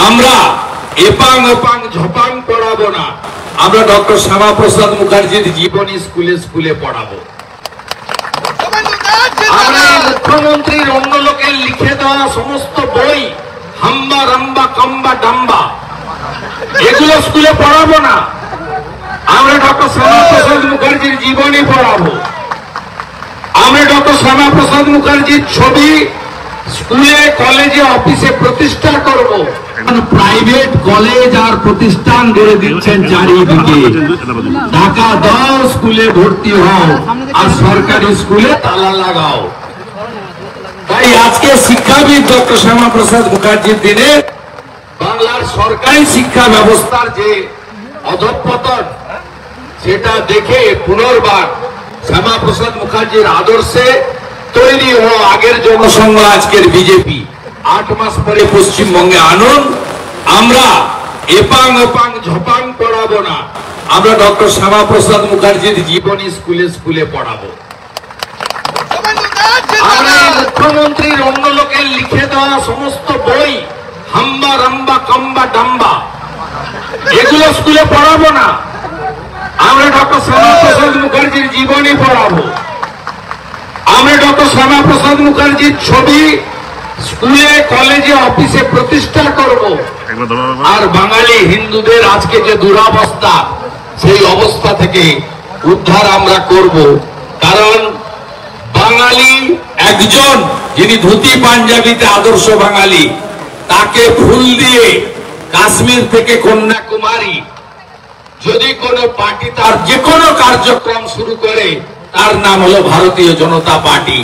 আমরা এপাং ওপাং ঝপাং পড়াবো না, আমরা ডক্টর শ্যামাপ্রসাদ মুখার্জির জীবনী স্কুলে স্কুলে পড়াবো। আমরা মুখ্যমন্ত্রীর অন্য লোকের লিখে দেওয়া সমস্ত বই হাম্বা রাম্বা কাম্বা ডাম্বা এগুলো স্কুলে পড়াবো না, আমরা ডক্টর শ্যামাপ্রসাদ মুখার্জির জীবনী পড়াবো। আমরা ডক্টর শ্যামাপ্রসাদ মুখার্জির ছবি স্কুলে কলেজে অফিসে প্রতিষ্ঠা করব। প্রাইভেট কলেজ আর প্রতিষ্ঠান গড়ে দিচ্ছেন চারিদিকে, টাকা দাও স্কুলে ভর্তি হও আর সরকারি স্কুলে তালা লাগাও। তাই আজকে শিক্ষাবিদ ডক্টর শ্যামাপ্রসাদ মুখার্জির দিনে বাংলার সরকারি শিক্ষা ব্যবস্থার যে অধঃপতন সেটা দেখে পুনর্বার শ্যামাপ্রসাদ মুখার্জির আদর্শে তৈরি হওয়া আগের জনসংঘ আজকের বিজেপি 8 মাস পরে পশ্চিমবঙ্গে আনুন। আমরা এপাং ওপাং ঝপাং পড়াবো না, আমরা ডক্টর শ্যামাপ্রসাদ মুখার্জির জীবনী স্কুলে স্কুলে পড়াবো। আমরা মুখ্যমন্ত্রীর অন্য লোকের লিখে দেওয়া সমস্ত বই হাম্বা রাম্বা কাম্বা ডাম্বা এগুলো স্কুলে পড়াবো না, আমরা ডক্টর শ্যামাপ্রসাদ মুখার্জির জীবনী পড়াবো। আমরা ডক্টর শ্যামাপ্রসাদ মুখার্জির ছবি স্কুলে কলেজে অফিসে প্রতিষ্ঠা করব। আর বাঙালি হিন্দুদের আজকে যে দুরবস্থা সেই অবস্থা থেকে উদ্ধার আমরা করব। কারণ বাঙালি একজন যিনি ধুতি পাঞ্জাবিতে আদর্শ বাঙালি, তাকে ফুল দিয়ে কাশ্মীর থেকে কন্যাকুমারী যদি কোনো পার্টি তার যে কোনো কার্যক্রম শুরু করে তার নাম হলো ভারতীয় জনতা পার্টি।